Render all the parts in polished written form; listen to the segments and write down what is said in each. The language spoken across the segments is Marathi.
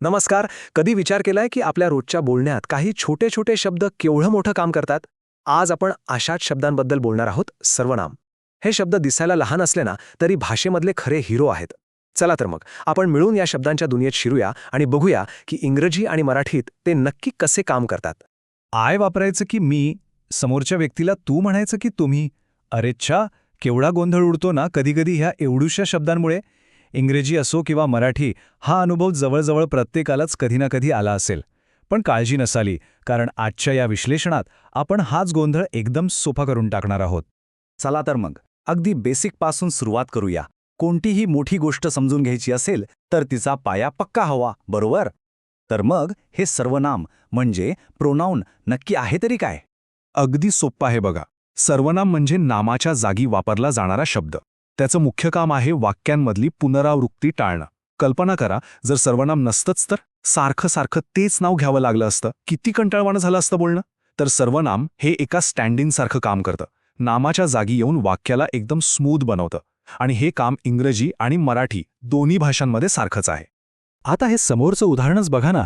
नमस्कार. कधी विचार केलाय की आपल्या रोजच्या बोलण्यात काही छोटे छोटे शब्द केवढं मोठं काम करतात? आज आपण अशाच शब्दांबद्दल बोलणार आहोत, सर्वनाम. हे शब्द दिसायला लहान असले ना, तरी भाषेमधले खरे हिरो आहेत. चला तर मग आपण मिळून या शब्दांच्या दुनियेत शिरूया आणि बघूया की इंग्रजी आणि मराठीत ते नक्की कसे काम करतात. आय वापरायचं की मी, समोरच्या व्यक्तीला तू म्हणायचं की तुम्ही. अरेच्छा, केवढा गोंधळ उडतो ना कधीकधी ह्या एवढूशा शब्दांमुळे. इंग्रजी असो किंवा मराठी, हा अनुभव जवळजवळ प्रत्येकालाच कधी ना कधी आला असेल. पण काळजी नसाली, कारण आजच्या या विश्लेषणात आपण हाच गोंधळ एकदम सोपा करून टाकणार आहोत. चला तर मग अगदी बेसिकपासून सुरुवात करूया. कोणतीही मोठी गोष्ट समजून घ्यायची असेल तर तिचा पाया पक्का हवा, बरोबर? तर मग हे सर्वनाम म्हणजे प्रोनाऊन नक्की आहे तरी काय? अगदी सोप्पं आहे बघा. सर्वनाम म्हणजे नामाच्या जागी वापरला जाणारा शब्द. त्याचं मुख्य काम आहे वाक्यांमधली पुनरावृत्ती टाळणं. कल्पना करा, जर सर्वनाम नसतंच तर सारखं सारखं तेच नाव घ्यावं लागलं असतं, किती कंटाळवाणं झालं असतं बोलणं. तर सर्वनाम हे एका स्टँडिंगसारखं काम करतं. नामाच्या जागी येऊन वाक्याला एकदम स्मूथ बनवतं. आणि हे काम इंग्रजी आणि मराठी दोन्ही भाषांमध्ये सारखंच आहे. आता हे समोरचं उदाहरणच बघा ना.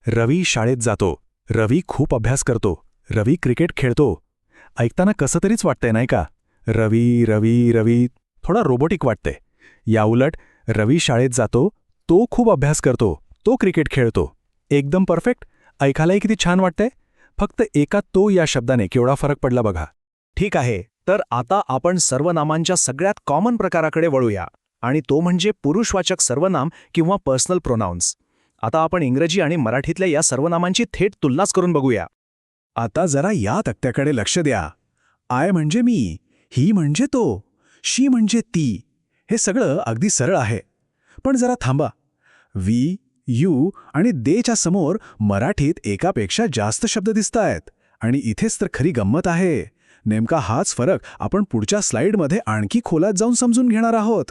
रवी शाळेत जातो, रवी खूप अभ्यास करतो, रवी क्रिकेट खेळतो. ऐकताना कसं तरीच वाटतंय नाही का? रवी रवी रवी थोडा रोबोटिक वाटतंय. याउलट रवी शाळेत जातो, तो खूप अभ्यास करतो, तो क्रिकेट खेळतो. एकदम परफेक्ट. ऐकायलाही किती छान वाटतंय. फक्त एका तो या शब्दाने केवढा फरक पडला बघा. ठीक आहे, तर आता आपण सर्वनामांच्या सगळ्यात कॉमन प्रकाराकडे वळूया, आणि तो म्हणजे पुरुषवाचक सर्वनाम किंवा पर्सनल प्रोनाउन्स. आता आपण इंग्रजी आणि मराठीतल्या या सर्वनामांची थेट तुलनाच करून बघूया. आता जरा या तक्त्याकडे लक्ष द्या. आय म्हणजे मी, ही म्हणजे तो, शी म्हणजे ती. हे सगळं अगदी सरळ आहे. पण जरा थांबा. वी, यू आणि देच्या समोर मराठीत एकापेक्षा जास्त शब्द दिसतायत. आणि इथेच तर खरी गंमत आहे. नेमका हाच फरक आपण पुढच्या स्लाइडमध्ये आणखी खोलात जाऊन समजून घेणार आहोत.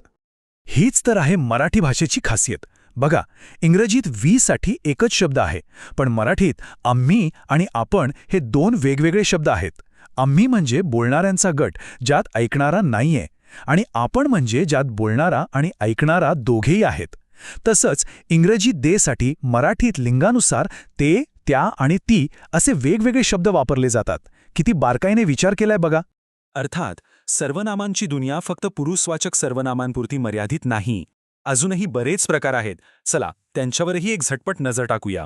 हीच तर आहे मराठी भाषेची खासियत. बघा, इंग्रजीत वी साठी एकच शब्द आहे, पण मराठीत आम्ही आणि आपण हे दोन वेगवेगळे शब्द आहेत. आम्ही म्हणजे बोलणाऱ्यांचा गट, ज्यात ऐकणारा नाहीये, आणि आपण म्हणजे ज्यात बोलणारा आणि ऐकणारा दोघेही आहेत. तसंच इंग्रजी देसाठी मराठीत लिंगानुसार ते, त्या आणि ती असे वेगवेगळे शब्द वापरले जातात. किती बारकाईने विचार केलाय बघा. अर्थात सर्वनामांची दुनिया फक्त पुरुषवाचक सर्वनामांपुरती मर्यादित नाही. अजूनही बरेच प्रकार आहेत. चला त्यांच्यावरही एक झटपट नजर टाकूया.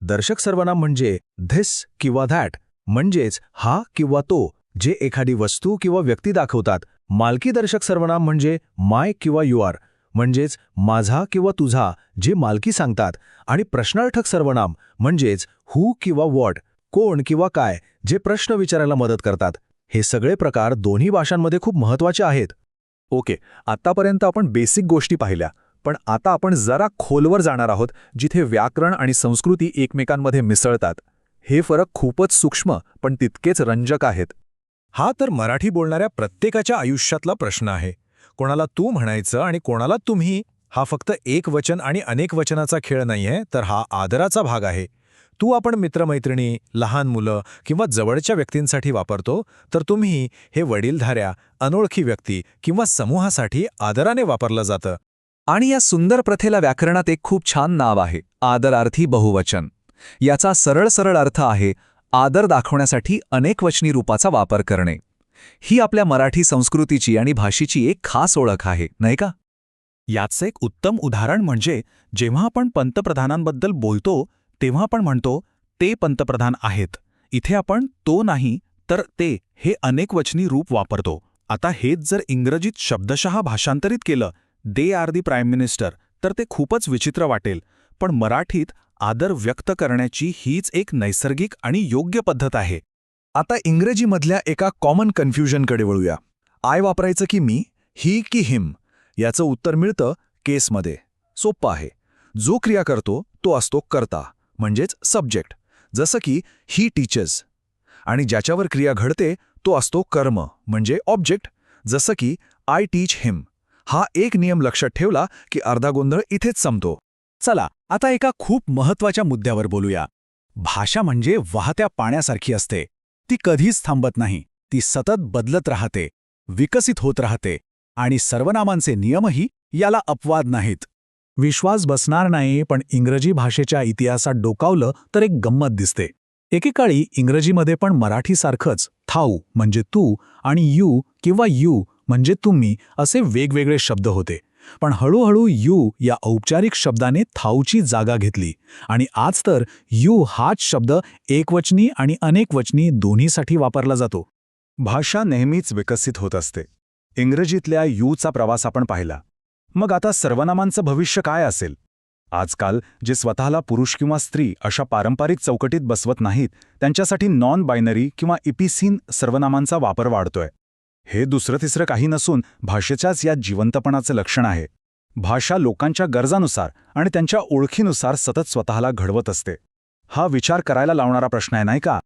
दर्शक सर्वनाम म्हणजे धिस किंवा धॅट, म्हणजेच हा किंवा तो, जे एखादी वस्तू किंवा व्यक्ती दाखवतात. मालकी दर्शक सर्वनाम म्हणजे माय किंवा यू आर, म्हणजेच माझा किंवा तुझा, जे मालकी सांगतात. आणि प्रश्नार्थक सर्वनाम म्हणजेच हू किंवा व्हॉट, कोण किंवा काय, जे प्रश्न विचारायला मदत करतात. हे सगळे प्रकार दोन्ही भाषांमध्ये खूप महत्त्वाचे आहेत. ओके, आतापर्यंत आपण बेसिक गोष्टी पाहिल्या, पण आता आपण जरा खोलवर जाणार आहोत, जिथे व्याकरण आणि संस्कृती एकमेकांमध्ये मिसळतात. हे फरक खूपच सूक्ष्म पण तितकेच रंजक आहेत. हा तर मराठी बोलणाऱ्या प्रत्येकाच्या आयुष्यातला प्रश्न आहे. कोणाला तू म्हणायचं आणि कोणाला तुम्ही. हा फक्त एक वचन आणि अनेक वचनाचा खेळ नाहीये, तर हा आदराचा भाग आहे. तू आपण मित्रमैत्रिणी, लहान मुलं किंवा जवळच्या व्यक्तींसाठी वापरतो, तर तुम्ही हे वडीलधाऱ्या, अनोळखी व्यक्ती किंवा समूहासाठी आदराने वापरलं जातं. आणि या सुंदर प्रथेला व्याकरणात एक खूप छान नाव आहे, आदरार्थी बहुवचन. याचा सरळ सरळ अर्थ आहे आदर दाखवण्यासाठी अनेकवचनी रूपाचा वापर करणे. ही आपल्या मराठी संस्कृतीची आणि भाषेची एक खास ओळख आहे, नाही का? याचं एक उत्तम उदाहरण म्हणजे जेव्हा आपण पंतप्रधानांबद्दल बोलतो तेव्हा आपण म्हणतो ते पंतप्रधान आहेत. इथे आपण तो नाही तर ते हे अनेकवचनी रूप वापरतो. आता हेच जर इंग्रजीत शब्दशः भाषांतरित केलं, they are the prime minister, तर ते खूपच विचित्र वाटेल. पण मराठीत आदर व्यक्त करण्याची हीच एक नैसर्गिक आणि योग्य पद्धत आहे. आता इंग्रजीमधल्या एका कॉमन कन्फ्युजनकडे वळूया. आय वापरायचं की मी, ही की हिम. याचं उत्तर मिळतं केसमध्ये. सोप्पं आहे. जो क्रिया करतो तो असतो कर्ता, म्हणजेच सब्जेक्ट, जसं की ही टीचर्स. आणि ज्याच्यावर क्रिया घडते तो असतो कर्म, म्हणजे ऑब्जेक्ट, जसं की आय टीच हिम. हा एक नियम लक्षात ठेवला की अर्धा गोंधळ इथेच संपतो. चला आता एका खूप महत्त्वाच्या मुद्द्यावर बोलूया. भाषा म्हणजे वाहत्या पाण्यासारखी असते. ती कधीच थांबत नाही. ती सतत बदलत राहते, विकसित होत राहते. आणि सर्वनामांचे नियमही याला अपवाद नाहीत. विश्वास बसणार नाही, पण इंग्रजी भाषेच्या इतिहासात डोकावलं तर एक गंमत दिसते. एकेकाळी इंग्रजीमध्ये पण मराठीसारखंच थाऊ म्हणजे तू आणि यू किंवा यू म्हणजे तुम्ही असे वेगवेगळे शब्द होते. पण हळूहळू यू या औपचारिक शब्दाने थाऊची जागा घेतली आणि आज तर यू हाच शब्द एकवचनी आणि अनेकवचनी दोन्हीसाठी वापरला जातो. भाषा नेहमीच विकसित होत असते. इंग्रजीतल्या यूचा प्रवास आपण पाहिला. मग आता सर्वनामांचं भविष्य काय असेल? आजकाल जे स्वतःला पुरुष किंवा स्त्री अशा पारंपरिक चौकटीत बसवत नाहीत, त्यांच्यासाठी नॉन बायनरी किंवा इपिसीन सर्वनामांचा वापर वाढतोय. हे दुसरं तिसरं काही नसून भाषेच्याच या जिवंतपणाचं लक्षण आहे. भाषा लोकांच्या गरजानुसार आणि त्यांच्या ओळखीनुसार सतत स्वतःला घडवत असते. हा विचार करायला लावणारा प्रश्न आहे, नाही का?